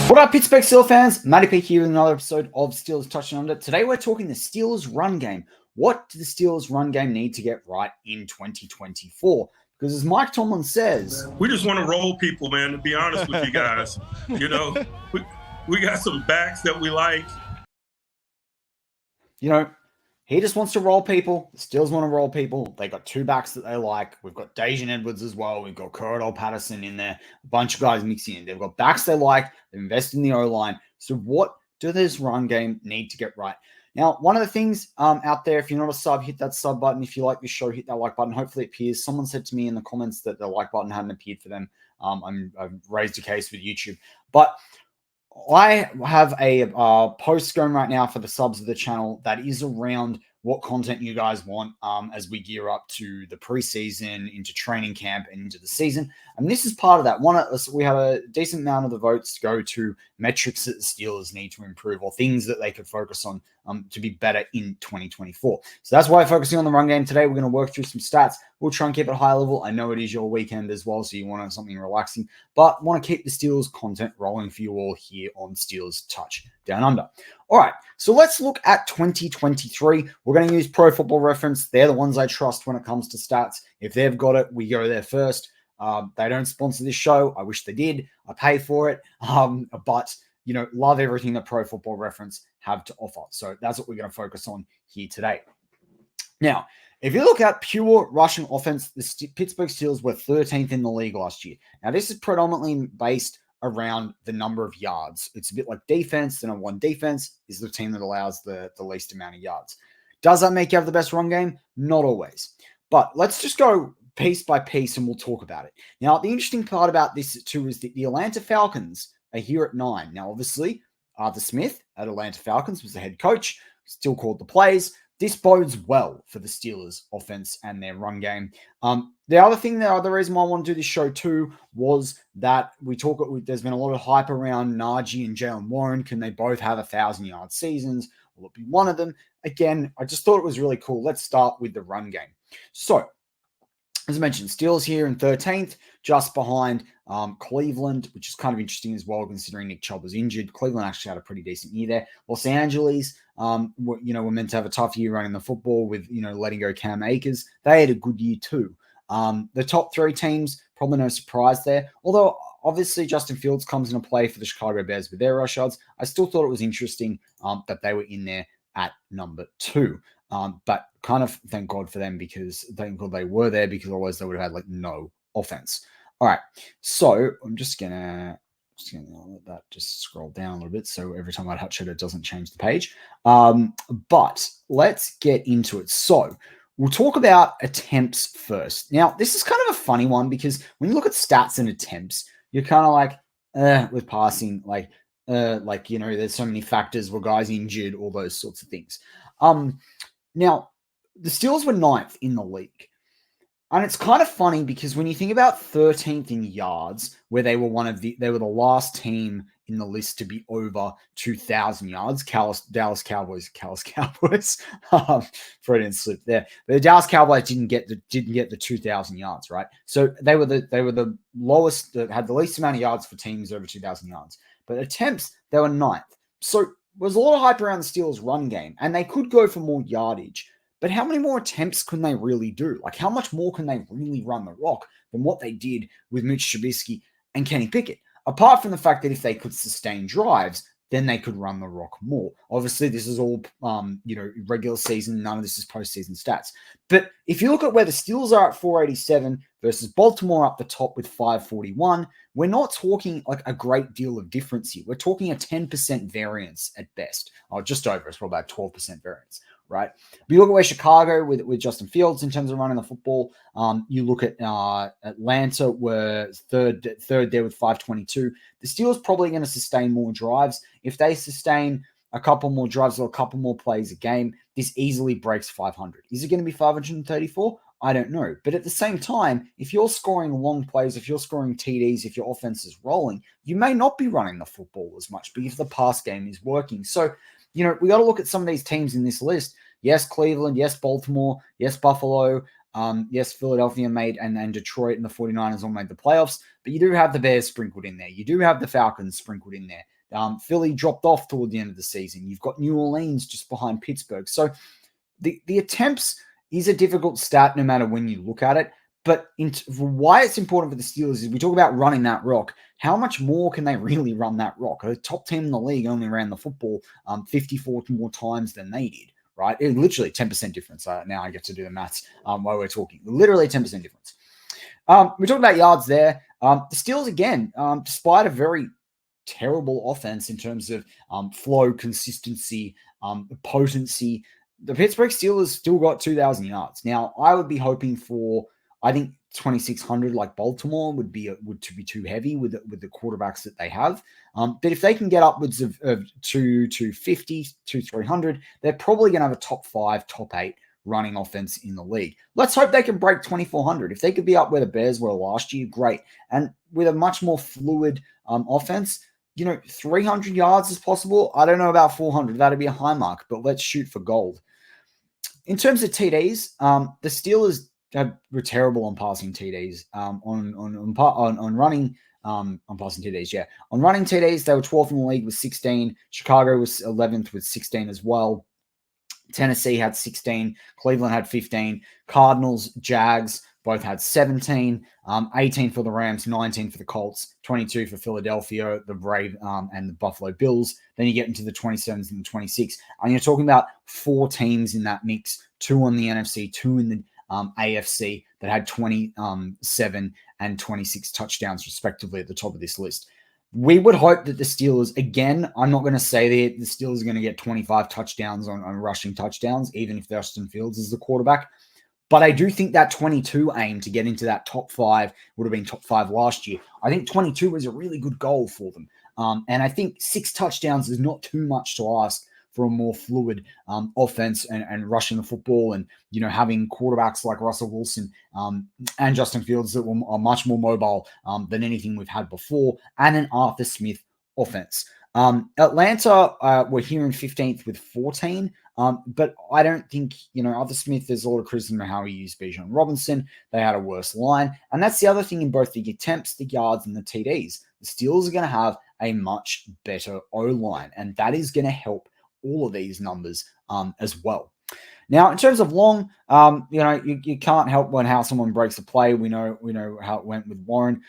What up, Pittsburgh Steelers fans? Matty P here with another episode of Steelers Touching Under. Today we're talking the Steelers run game. What do the Steelers run game need to get right in 2024? Because as Mike Tomlin says, we just want to roll people, man, to be honest with you guys. You know, we got some backs that we like. You know, he just wants to roll people. The Steelers want to roll people. They got two backs that they like. We've got Dejan Edwards as well. We've got Corridor Patterson in there. A bunch of guys mixing in. They've got backs they like. They've invested in the O-line. So what do this run game need to get right? Now, one of the things out there, if you're not a sub, hit that sub button. If you like this show, hit that like button. Hopefully it appears. Someone said to me in the comments that the like button hadn't appeared for them. I've raised a case with YouTube. But I have a post going right now for the subs of the channel that is around what content you guys want as we gear up to the preseason, into training camp, and into the season. And this is part of that. We have a decent amount of the votes go to metrics that the Steelers need to improve or things that they could focus on to be better in 2024. So that's why I'm focusing on the run game today. We're going to work through some stats. We'll try and keep it high level. I know it is your weekend as well, so you want something relaxing, but want to keep the Steelers content rolling for you all here on Steelers Touch Down Under. All right, so let's look at 2023. We're going to use Pro Football Reference. They're the ones I trust when it comes to stats. If they've got it, we go there first. They don't sponsor this show. I wish they did. I pay for it. But, you know, love everything that Pro Football Reference have to offer. So that's what we're going to focus on here today. Now, if you look at pure rushing offense, the Pittsburgh Steelers were 13th in the league last year. Now, this is predominantly based around the number of yards. It's a bit like defense. The number one defense is the team that allows the least amount of yards. Does that make you have the best run game? Not always. But let's just go piece by piece and we'll talk about it. Now, the interesting part about this too is that the Atlanta Falcons are here at 9. Now, obviously, Arthur Smith at Atlanta Falcons was the head coach, still called the plays. This bodes well for the Steelers' offense and their run game. The other reason why I want to do this show too was that there's been a lot of hype around Najee and Jaylen Warren. Can they both have 1,000-yard seasons? Will it be one of them? Again, I just thought it was really cool. Let's start with the run game. So, as I mentioned, Steelers here in 13th, just behind Cleveland, which is kind of interesting as well, considering Nick Chubb was injured. Cleveland actually had a pretty decent year there. Los Angeles, were meant to have a tough year running the football with, letting go Cam Akers. They had a good year too. The top three teams, probably no surprise there. Although, obviously, Justin Fields comes into play for the Chicago Bears with their rush yards. I still thought it was interesting that they were in there at number 2. But kind of thank God for them, because thank God they were there, because otherwise they would have had no offense. All right, so I'm just gonna let that just scroll down a little bit, so every time I touch it, it doesn't change the page. But let's get into it. So we'll talk about attempts first. Now, this is kind of a funny one, because when you look at stats and attempts, you're kind of like, with passing, there's so many factors, were guys injured, all those sorts of things. Now, the Steelers were 9th in the league. And it's kind of funny, because when you think about 13th in yards, where they were the last team in the list to be over 2,000 yards, Dallas Cowboys, Freudian slip there. But the Dallas Cowboys didn't get the 2,000 yards, right? So they were the lowest, that had the least amount of yards for teams over 2,000 yards. But attempts, they were 9th. So there's a lot of hype around the Steelers' run game, and they could go for more yardage. But how many more attempts can they really do? Like, how much more can they really run the rock than what they did with Mitch Trubisky and Kenny Pickett? Apart from the fact that if they could sustain drives, then they could run the rock more. Obviously, this is all, regular season. None of this is postseason stats. But if you look at where the Steelers are at 487 versus Baltimore up the top with 541, we're not talking like a great deal of difference here. We're talking a 10% variance at best. Oh, just over. It's probably about 12% variance. Right. But you look at where Chicago with Justin Fields in terms of running the football. You look at Atlanta were third there with 522. The Steelers probably going to sustain more drives. If they sustain a couple more drives or a couple more plays a game, this easily breaks 500. Is it going to be 534? I don't know. But at the same time, if you're scoring long plays, if you're scoring TDs, if your offense is rolling, you may not be running the football as much, but if the pass game is working. So, we got to look at some of these teams in this list. Yes, Cleveland. Yes, Baltimore. Yes, Buffalo. Yes, Philadelphia and Detroit and the 49ers all made the playoffs. But you do have the Bears sprinkled in there. You do have the Falcons sprinkled in there. Philly dropped off toward the end of the season. You've got New Orleans just behind Pittsburgh. So the attempts is a difficult stat no matter when you look at it. But why it's important for the Steelers is we talk about running that rock. How much more can they really run that rock? The top team in the league only ran the football 54 more times than they did, right? It literally 10% difference. Now I get to do the maths while we're talking. Literally 10% difference. We talked about yards there. The Steelers, again, despite a very terrible offense in terms of flow, consistency, potency, the Pittsburgh Steelers still got 2,000 yards. Now, I would be hoping for, I think 2,600 like Baltimore would be too heavy with the quarterbacks that they have. But if they can get upwards of 250, 300, they're probably going to have a top 5, top 8 running offense in the league. Let's hope they can break 2,400. If they could be up where the Bears were last year, great. And with a much more fluid offense, 300 yards is possible. I don't know about 400. That'd be a high mark, but let's shoot for gold. In terms of TDs, the Steelers were terrible on passing TDs. On running, on passing TDs, yeah. On running TDs, they were 12th in the league with 16. Chicago was 11th with 16 as well. Tennessee had 16. Cleveland had 15. Cardinals, Jags both had 17. 18 for the Rams, 19 for the Colts, 22 for Philadelphia, the Brave, and the Buffalo Bills. Then you get into the 27s and the 26. And you're talking about 4 teams in that mix, 2 on the NFC, 2 in the AFC that had 27 and 26 touchdowns respectively at the top of this list. We would hope that the Steelers, again, I'm not going to say that the Steelers are going to get 25 touchdowns on rushing touchdowns, even if Justin Fields is the quarterback. But I do think that 22 aim to get into that top 5 would have been top 5 last year. I think 22 was a really good goal for them. And I think 6 touchdowns is not too much to ask for a more fluid offense and rushing the football and, having quarterbacks like Russell Wilson and Justin Fields that are much more mobile than anything we've had before, and an Arthur Smith offense. Atlanta were here in 15th with 14, but I don't think, Arthur Smith, there's a lot of criticism of how he used Bijan Robinson. They had a worse line. And that's the other thing in both the attempts, the yards, and the TDs. The Steelers are going to have a much better O-line, and that is going to help all of these numbers as well. Now, in terms of long, you can't help how someone breaks a play. We know how it went with Warren,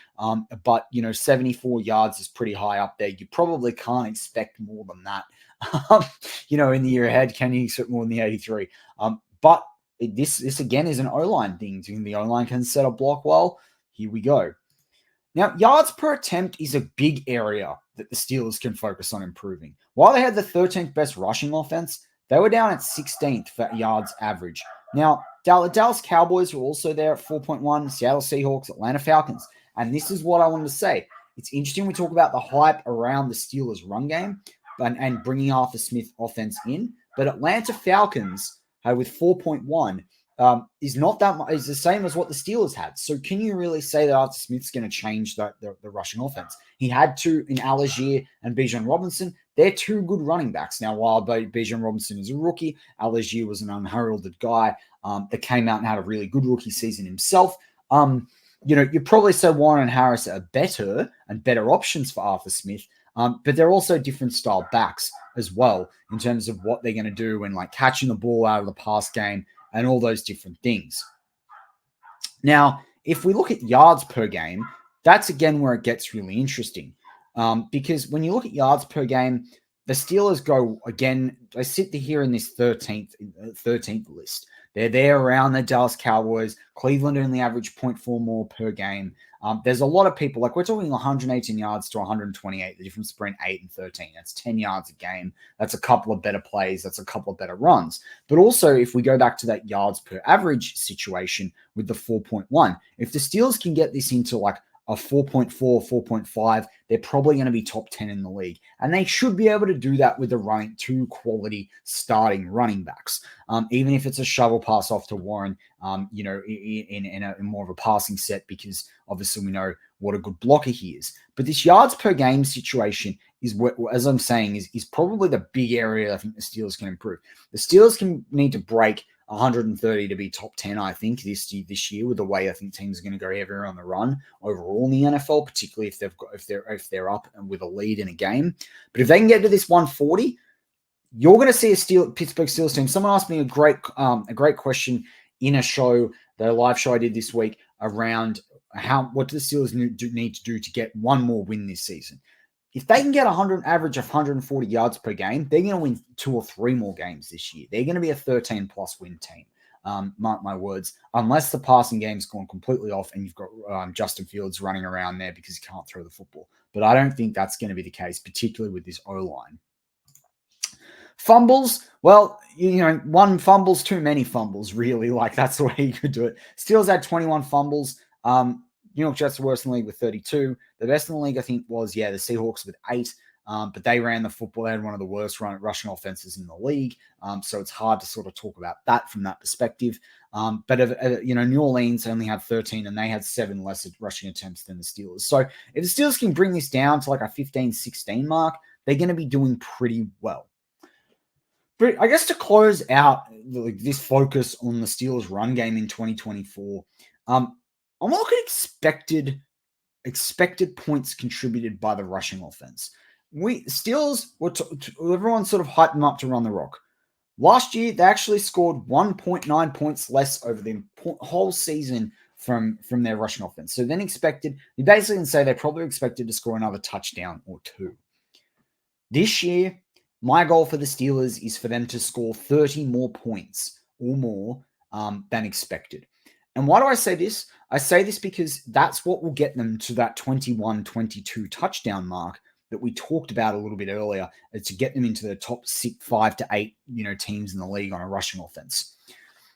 but 74 yards is pretty high up there. You probably can't expect more than that. In the year ahead, can you expect more than the 83? But this again is an O-line thing. The O-line can set a block well. Here we go. Now, yards per attempt is a big area that the Steelers can focus on improving. While they had the 13th best rushing offense, they were down at 16th for yards average. Now, Dallas Cowboys were also there at 4.1, Seattle Seahawks, Atlanta Falcons. And this is what I wanted to say. It's interesting we talk about the hype around the Steelers' run game and bringing Arthur Smith offense in, but Atlanta Falcons with 4.1 is not that much, is the same as what the Steelers had. So can you really say that Arthur Smith's going to change the rushing offense? He had 2 in Algier and Bijan Robinson. They're 2 good running backs. Now, while Bijan Robinson is a rookie, Algier was an unheralded guy that came out and had a really good rookie season himself. You probably say Warren and Harris are better options for Arthur Smith, but they're also different style backs as well in terms of what they're going to do and like catching the ball out of the pass game and all those different things. Now, if we look at yards per game, that's again where it gets really interesting. Because when you look at yards per game, the Steelers go again, they sit here in this 13th list. They're there around the Dallas Cowboys. Cleveland only average 0.4 more per game. There's a lot of people, like we're talking 118 yards to 128, the difference between 8 and 13. That's 10 yards a game. That's a couple of better plays. That's a couple of better runs. But also, if we go back to that yards per average situation with the 4.1, if the Steelers can get this into like a 4.4, 4.5, they're probably going to be top 10 in the league. And they should be able to do that with the running 2 quality starting running backs. Even if it's a shovel pass off to Warren, in more of a passing set, because obviously we know what a good blocker he is. But this yards per game situation is what, as I'm saying, is probably the big area I think the Steelers can improve. The Steelers need to break 130 to be top 10, I think, this year with the way I think teams are going to go heavier on the run overall in the NFL, particularly if they're up and with a lead in a game. But if they can get to this 140, you're going to see a Pittsburgh Steelers team. Someone asked me a great question in the live show I did this week around what do the Steelers need to do to get one more win this season. If they can get average of 140 yards per game, they're going to win 2 or 3 more games this year. They're going to be a 13-plus win team. Mark my words, unless the passing game's gone completely off and you've got Justin Fields running around there because he can't throw the football. But I don't think that's going to be the case, particularly with this O-line. Fumbles, well, one fumble's too many fumbles, really. Like, that's the way you could do it. Steelers had 21 fumbles. New York Jets are worse in the league with 32. The best in the league, I think, was, the Seahawks with 8. But they ran the football. They had one of the worst rushing offenses in the league. So it's hard to sort of talk about that from that perspective. But New Orleans only had 13, and they had 7 less rushing attempts than the Steelers. So if the Steelers can bring this down to like a 15-16 mark, they're going to be doing pretty well. But I guess to close out this focus on the Steelers' run game in 2024, I'm looking at expected points contributed by the rushing offense. Steelers everyone sort of hyped them up to run the rock. Last year, they actually scored 1.9 points less over the whole season from their rushing offense. So then you basically can say they probably expected to score another touchdown or 2. This year, my goal for the Steelers is for them to score 30 more points or more than expected. And why do I say this? I say this because that's what will get them to that 21-22 touchdown mark that we talked about a little bit earlier, to get them into the top 5 to 8, teams in the league on a rushing offense.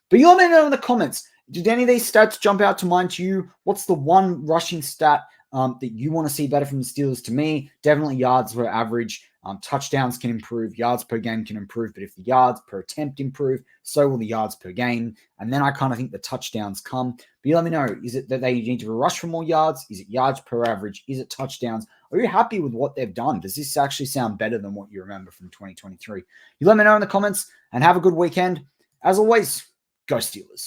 But you let me know in the comments, did any of these stats jump out to mind to you? What's the one rushing stat that you want to see better from the Steelers? To me, definitely yards per average. Touchdowns can improve, yards per game can improve, but if the yards per attempt improve, so will the yards per game. And then I kind of think the touchdowns come. But you let me know, is it that they need to rush for more yards? Is it yards per average? Is it touchdowns? Are you happy with what they've done? Does this actually sound better than what you remember from 2023? You let me know in the comments, and have a good weekend. As always, go Steelers.